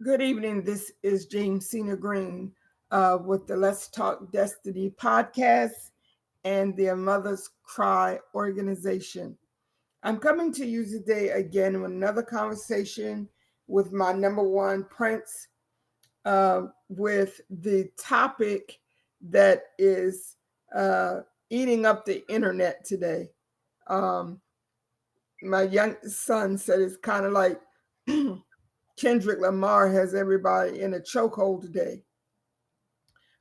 Good evening. This is James Cena Green with the Let's Talk Destiny podcast and the Mother's Cry organization. I'm coming to you today again with another conversation with my number one prince with the topic that is eating up the internet today. Um, my young son said it's kind of like Kendrick Lamar has everybody in a chokehold today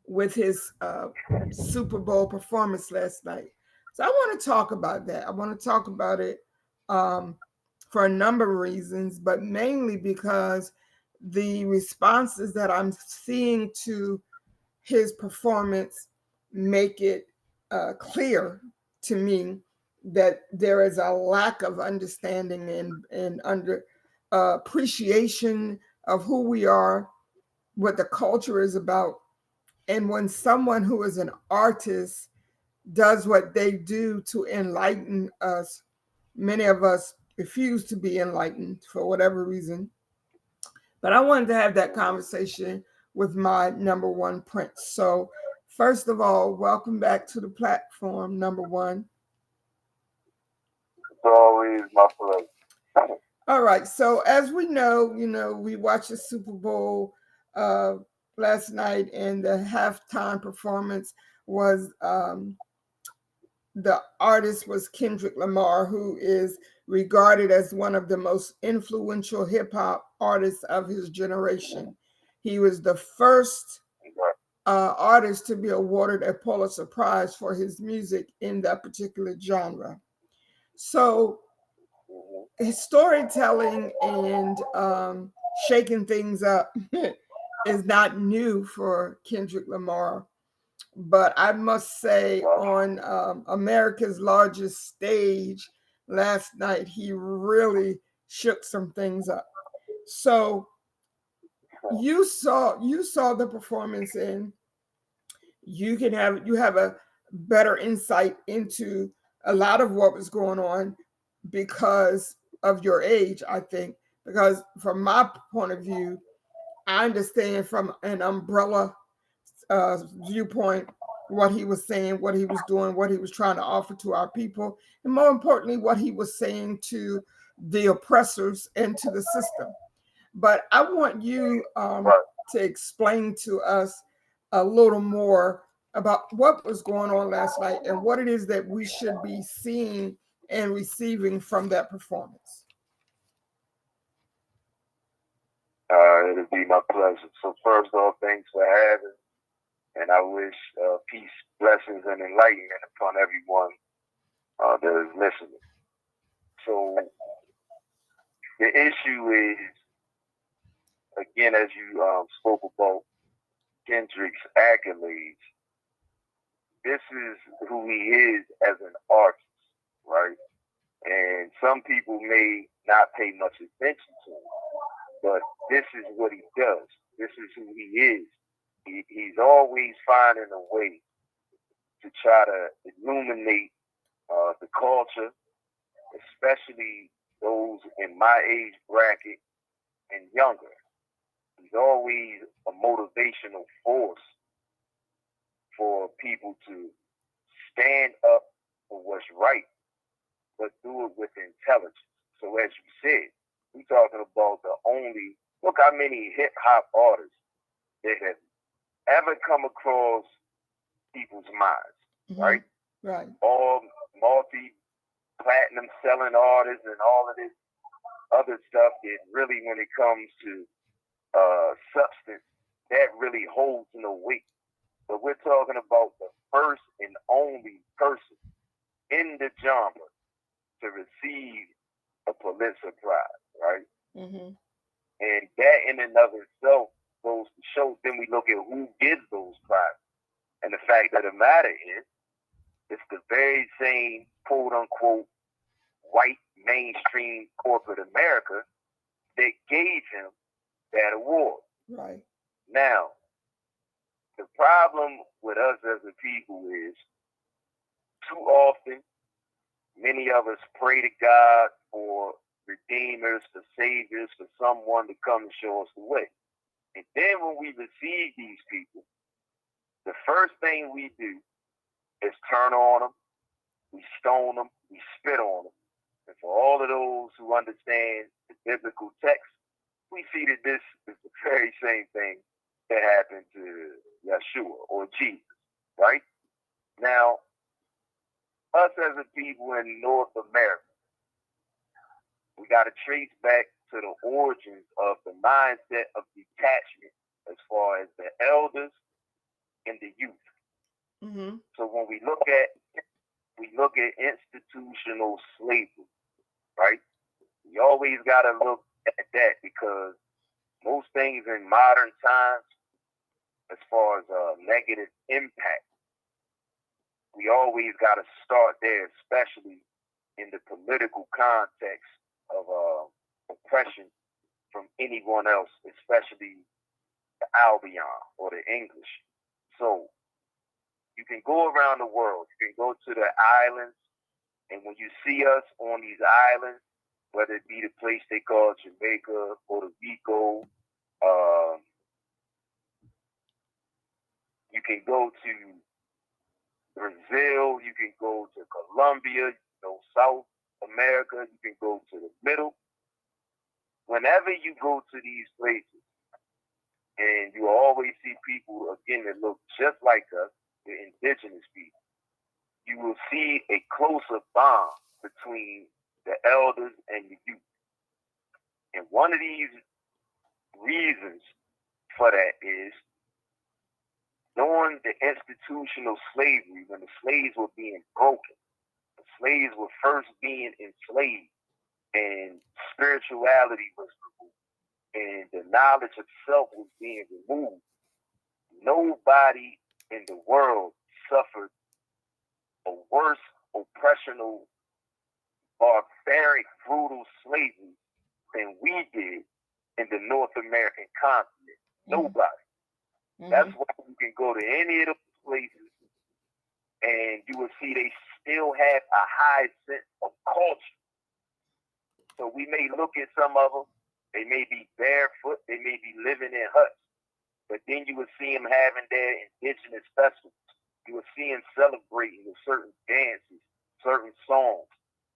with his Super Bowl performance last night. So I want to talk about that. I want to talk about it um, for a number of reasons, but mainly because the responses that I'm seeing to his performance make it clear to me that there is a lack of understanding and under appreciation of who we are, what the culture is about. And when someone who is an artist does what they do to enlighten us, many of us refuse to be enlightened for whatever reason. But I wanted to have that conversation with my number one prince. So, first of all, welcome back to the platform, number one. It's always my pleasure. All right. So, as we know, we watched the Super Bowl uh, last night, and the halftime performance was the artist was Kendrick Lamar, who is regarded as one of the most influential hip hop artists of his generation. He was the first artist to be awarded a Pulitzer Prize for his music in that particular genre. So his storytelling and shaking things up is not new for Kendrick Lamar. But I must say, on America's largest stage last night, he really shook some things up. So you saw the performance, and you have a better insight into a lot of what was going on because of your age, I think. Because from my point of view, I understand from an umbrella viewpoint what he was saying, what he was doing, what he was trying to offer to our people, and more importantly, what he was saying to the oppressors and to the system. But I want you Right. to explain to us a little more about what was going on last night and what it is that we should be seeing and receiving from that performance. It'll be my pleasure. So first off, thanks for having, and I wish peace, blessings, and enlightenment upon everyone that is listening. So the issue is, again, as you spoke about Kendrick's accolades, this is who he is as an artist, right? And some people may not pay much attention to him, but this is what he does. This is who he is. He's always finding a way to try to illuminate the culture, especially those in my age bracket and younger. He's always a motivational force for people to stand up for what's right, but do it with intelligence. So as you said, we're talking about the only look how many hip hop artists that have ever come across people's minds, Mm-hmm. right? Right. All multi platinum selling artists and all of this other stuff that really, when it comes to substance, that really holds no weight. But we're talking about the first and only person in the genre to receive a Pulitzer Prize, right? Mm-hmm. And that in and of itself goes to show. Then we look at who gives those prizes. And the fact of the matter is, it's the very same quote unquote white mainstream corporate America that gave him that award. Right. Now, the problem with us as a people is too often, many of us pray to God for redeemers, for saviors, for someone to come and show us the way. And then when we receive these people, the first thing we do is turn on them, we stone them, we spit on them. And for all of those who understand the biblical text, we see that this is the very same thing that happened to Yeshua or Jesus, right? Now, us as a people in North America, we got to trace back to the origins of the mindset of detachment as far as the elders and the youth. Mm-hmm. So when we look at institutional slavery, right? We always got to look at that because most things in modern times, as far as negative impact, we always got to start there, especially in the political context of oppression from anyone else, especially the Albion or the English. So you can go around the world, you can go to the islands, and when you see us on these islands, whether it be the place they call Jamaica, Puerto Rico, you can go to Brazil, you can go to Colombia, South America, you can go to the middle. Whenever you go to these places, and you always see people, again, that look just like us, the indigenous people, you will see a closer bond between the elders and the youth. And one of these reasons for that is during the institutional slavery, when the slaves were being broken, the slaves were first being enslaved, and spirituality was removed, and the knowledge of self was being removed. Nobody in the world suffered a worse oppressional, barbaric, brutal slavery than we did in the North American continent. Nobody. Mm-hmm. That's why you can go to any of those places and you will see they still have a high sense of culture. So we may look at some of them, they may be barefoot, they may be living in huts, but then you will see them having their indigenous festivals. You will see them celebrating with certain dances, certain songs.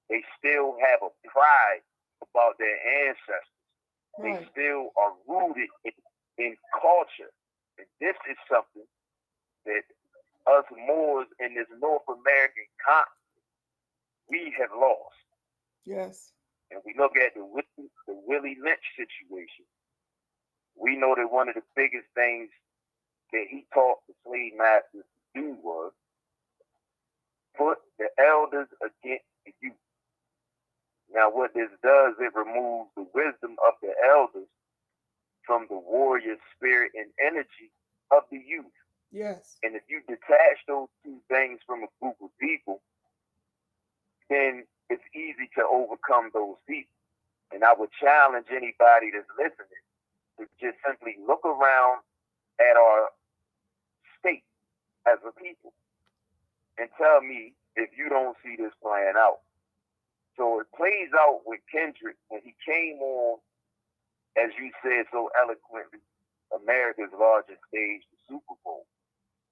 They still have a pride about their ancestors. Right. They still are rooted in culture. And this is something that us Moors in this North American continent, we have lost. Yes. And we look at the Willie Lynch situation. We know that one of the biggest things that he taught the slave masters to do was put the elders against the youth. Now, what this does, it removes the wisdom of the elders from the warrior spirit and energy of the youth. Yes. And if you detach those two things from a group of people, then it's easy to overcome those people. And I would challenge anybody that's listening to just simply look around at our state as a people and tell me if you don't see this playing out. So it plays out with Kendrick when he came on, as you said so eloquently, America's largest stage, the Super Bowl.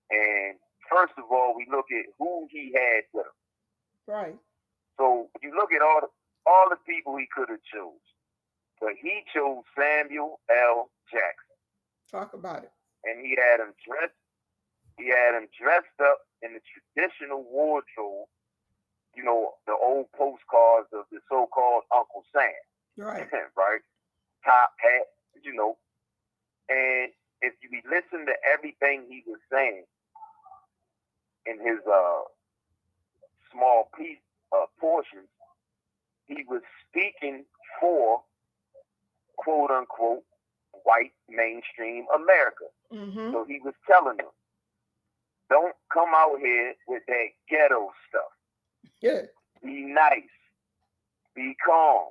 And first of all, we look at who he had with him. Right. So you look at all the people he could have chose, but he chose Samuel L. Jackson. Talk about it. And he had him dressed up in the traditional wardrobe, the old postcards of the so-called Uncle Sam. Right. Right? Top hat, And if you listen to everything he was saying in his small piece portions, he was speaking for quote unquote white mainstream America. Mm-hmm. So he was telling them, don't come out here with that ghetto stuff. Yeah. Be nice. Be calm.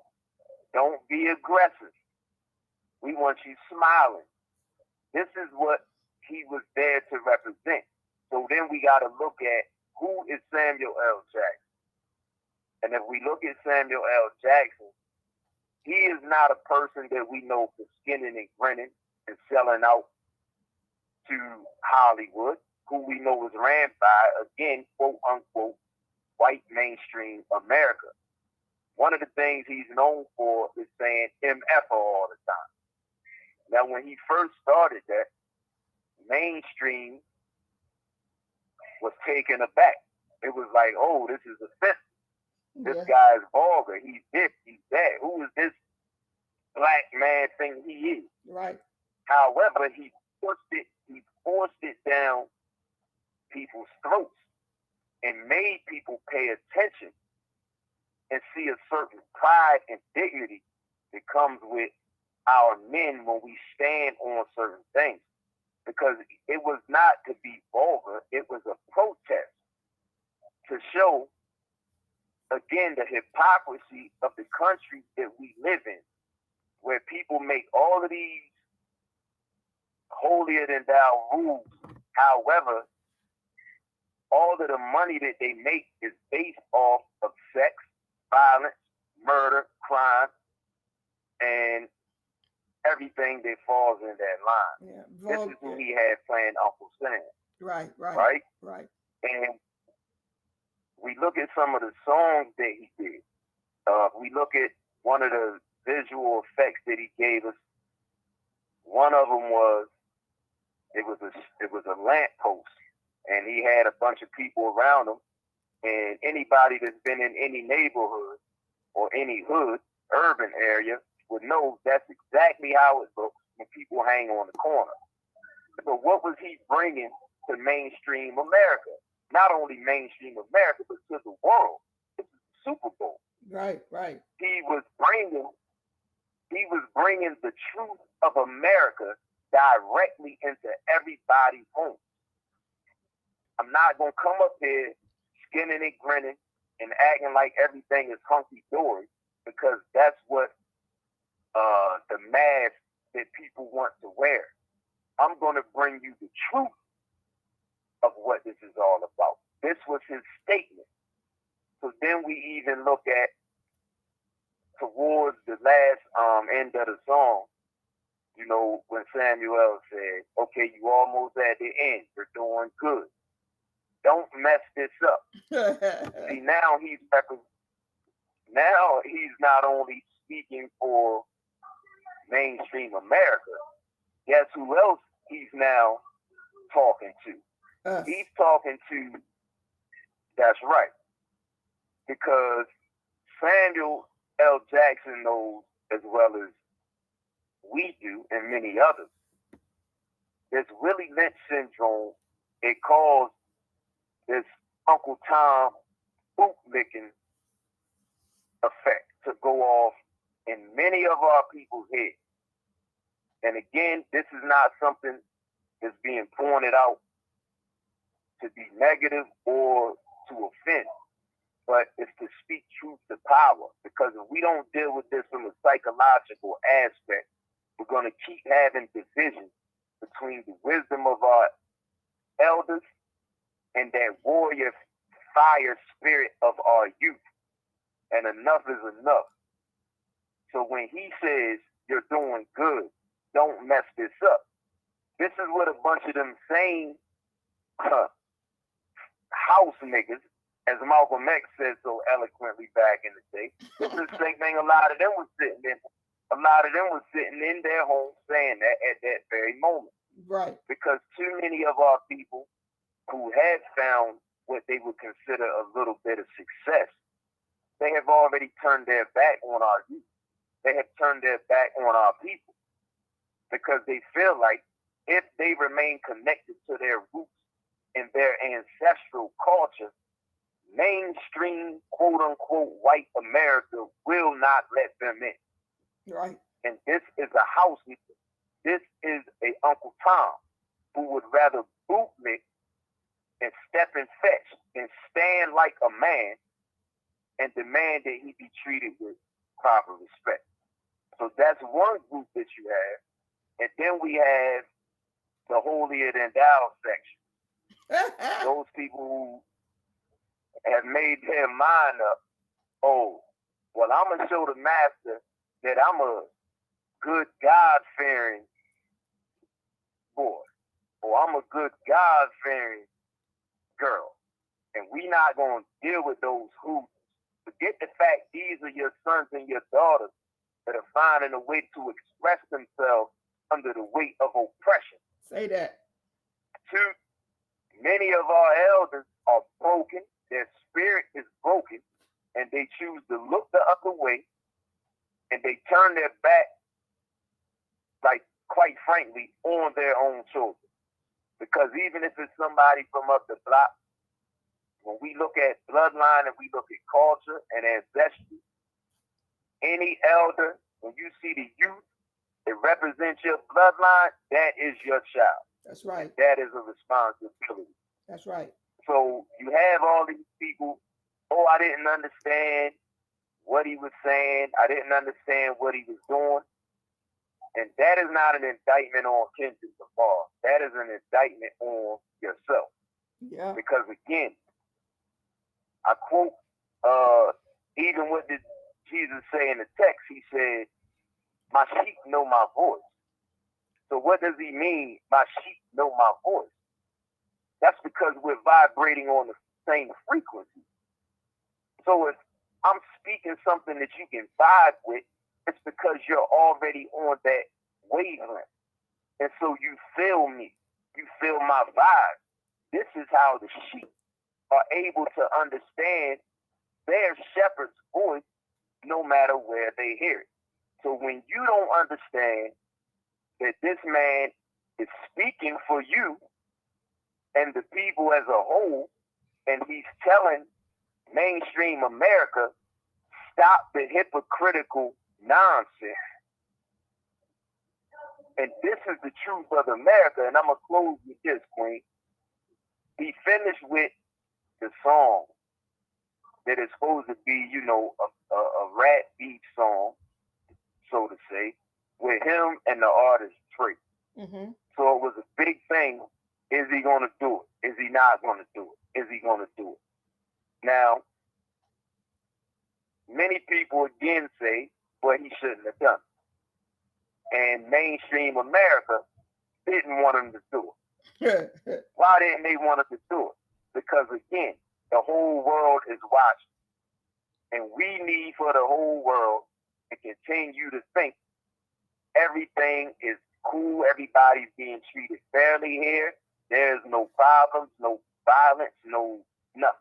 Don't be aggressive. We want you smiling. This is what he was there to represent. So then we got to look at who is Samuel L. Jackson. And if we look at Samuel L. Jackson, he is not a person that we know for skinning and grinning. and selling out to Hollywood, who we know was ran by, again, quote unquote, white mainstream America. One of the things he's known for is saying MF all the time. Now, when he first started that, mainstream was taken aback. It was like, oh, this is offensive. This guy is vulgar. He's this, he's that. Who is this black man thing he is? Right. However, he forced it down people's throats and made people pay attention and see a certain pride and dignity that comes with our men when we stand on certain things. Because it was not to be vulgar, it was a protest to show, again, the hypocrisy of the country that we live in, where people make all of these holier than thou rules. However, all of the money that they make is based off of sex, violence, murder, crime, and everything that falls in that line. Yeah, this is who he had playing Uncle Sam. Right. And we look at some of the songs that he did. We look at one of the visual effects that he gave us. One of them was it was a lamp post, and he had a bunch of people around him. And anybody that's been in any neighborhood or any hood, urban area, would know that's exactly how it looks when people hang on the corner. But what was he bringing to mainstream America? Not only mainstream America, but to the world. It's the Super Bowl. Right. He was bringing the truth of America directly into everybody's home. I'm not gonna come up here skinning and grinning and acting like everything is hunky-dory, because that's what the mask that people want to wear. I'm going to bring you the truth of what this is all about. This was his statement. So then we even look at, towards the last end of the song, you know, when Samuel said, okay, you almost at the end. You're doing good. Don't mess this up. See, now he's not only speaking for mainstream America. Guess who else he's now talking to? He's talking to, that's right, because Samuel L. Jackson knows as well as we do, and many others, this Willie Lynch syndrome. It caused this Uncle Tom bootlicking effect to go off in many of our people's heads. And again, this is not something that's being pointed out to be negative or to offend, but it's to speak truth to power. Because if we don't deal with this from a psychological aspect, we're going to keep having division between the wisdom of our elders and that warrior fire spirit of our youth. And enough is enough. So when he says, you're doing good, don't mess this up. This is what a bunch of them same house niggas, as Malcolm X said so eloquently back in the day, this is the same thing a lot of them was sitting in. A lot of them was sitting in their homes saying that at that very moment. Right. Because too many of our people who had found what they would consider a little bit of success, they have already turned their back on our youth. They have turned their back on our people because they feel like if they remain connected to their roots and their ancestral culture, mainstream, quote unquote, white America will not let them in. Right. And this is a house nigga. This is a Uncle Tom who would rather bootlick and step and fetch and stand like a man and demand that he be treated with proper respect. So that's one group that you have. And then we have the holier than thou section. Those people who have made their mind up. Oh, well, I'm going to show the master that I'm a good God-fearing boy, or I'm a good God fearing girl, and we not gonna deal with those who. Forget the fact these are your sons and your daughters that are finding a way to express themselves under the weight of oppression. Say that. Two, many of our elders are broken, their spirit is broken, and they choose to look the other way and they turn their back, like quite frankly, on their own children. Because even if it's somebody from up the block, when we look at bloodline and we look at culture and ancestry, any elder, when you see the youth that represents your bloodline, that is your child. That's right. That is a responsibility. That's right. So you have all these people, oh, I didn't understand what he was saying. I didn't understand what he was doing. And that is not an indictment on Kendrick Lamar. That is an indictment on yourself. Yeah. Because again, I quote, even what did Jesus say in the text? He said, my sheep know my voice. So what does he mean, my sheep know my voice? That's because we're vibrating on the same frequency. So if I'm speaking something that you can vibe with, it's because you're already on that wavelength. And so you feel me. You feel my vibe. This is how the sheep are able to understand their shepherd's voice no matter where they hear it. So when you don't understand that this man is speaking for you and the people as a whole, and he's telling mainstream America, stop the hypocritical nonsense. And this is the truth of America, and I'm going to close with this, Queen. He finished with the song that is supposed to be, a rap beat song, so to say, with him and the artist Trey. Mm-hmm. So it was a big thing. Is he going to do it? Is he not going to do it? Is he going to do it? Now, many people again say, well, he shouldn't have done it. And mainstream America didn't want him to do it. Why didn't they want him to do it? Because again, the whole world is watching. And we need for the whole world to continue to think everything is cool, everybody's being treated fairly here. There's no problems, no violence, no nothing.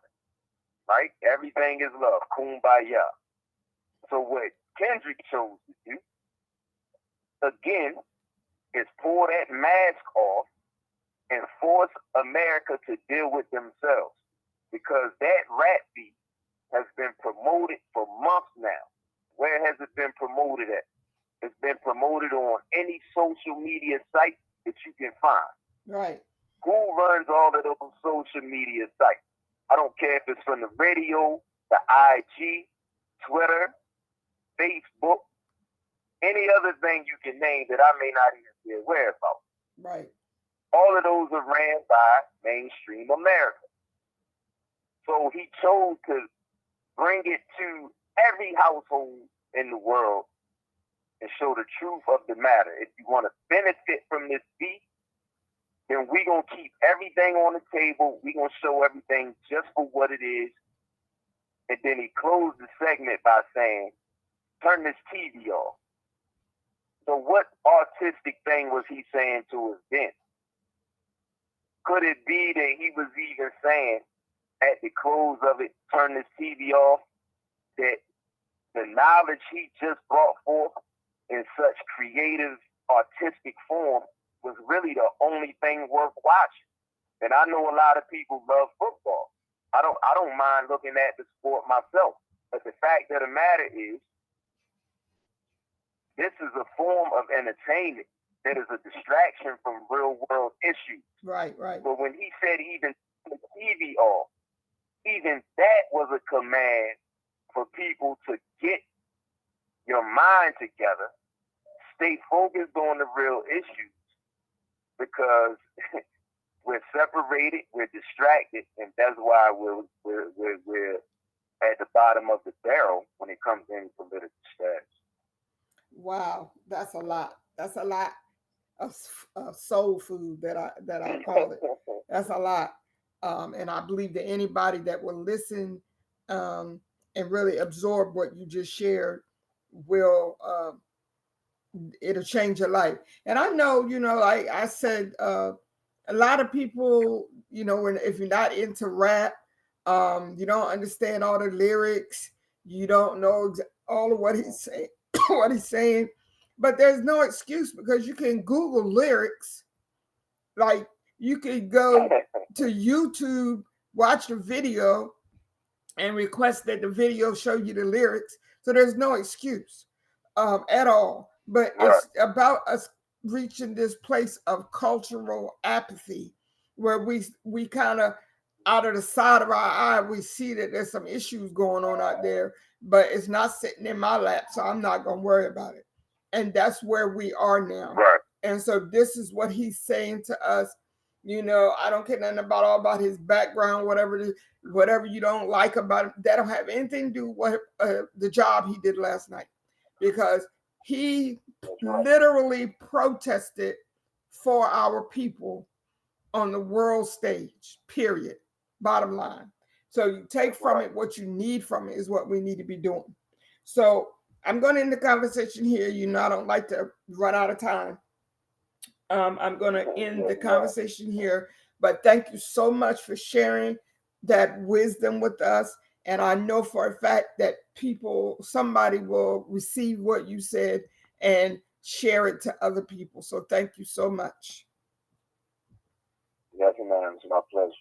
Right? Everything is love. Kumbaya. So what Kendrick chose to do, again, is pull that mask off and force America to deal with themselves. Because that rap beat has been promoted for months now. Where has it been promoted at? It's been promoted on any social media site that you can find. Right. Who runs all of those social media sites? I don't care if it's from the radio, the IG, Twitter, Facebook, any other thing you can name that I may not even be aware about. Right. All of those are ran by mainstream America. So he chose to bring it to every household in the world and show the truth of the matter. If you want to benefit from this beat, then we're going to keep everything on the table. We're going to show everything just for what it is. And then he closed the segment by saying, turn this TV off. So what artistic thing was he saying to us then? Could it be that he was even saying at the close of it, turn this TV off, that the knowledge he just brought forth in such creative, artistic form was really the only thing worth watching? And I know a lot of people love football. I don't mind looking at the sport myself. But the fact of the matter is, this is a form of entertainment that is a distraction from real world issues. Right, right. But when he said even the TV off, even that was a command for people to get your mind together, stay focused on the real issues, because we're separated, we're distracted, and that's why we're at the bottom of the barrel when it comes to any political status. Wow, that's a lot. That's a lot. soul food that I call it. That's a lot, and I believe that anybody that will listen um, and really absorb what you just shared will it'll change your life. And I know, like I said, a lot of people, when if you're not into rap, you don't understand all the lyrics, you don't know all of what he's saying, what he's saying. But there's no excuse because you can Google lyrics. Like you could go to YouTube, watch the video, and request that the video show you the lyrics. So there's no excuse at all. But Right. it's about us reaching this place of cultural apathy, where we kind of out of the side of our eye we see that there's some issues going on out there, but it's not sitting in my lap, so I'm not gonna worry about it. And that's where we are now. Right. And so this is what he's saying to us. I don't care nothing about all about his background, whatever you don't like about it, that don't have anything to do with what, the job he did last night, because he That's right. literally protested for our people on the world stage, period. Bottom line. So you take That's from right. it what you need from it is what we need to be doing. So I'm going to end the conversation here. I don't like to run out of time. I'm going to end the Right. conversation here, but thank you so much for sharing that wisdom with us. And I know for a fact that somebody will receive what you said and share it to other people. So thank you so much. Yes, man. It's my pleasure.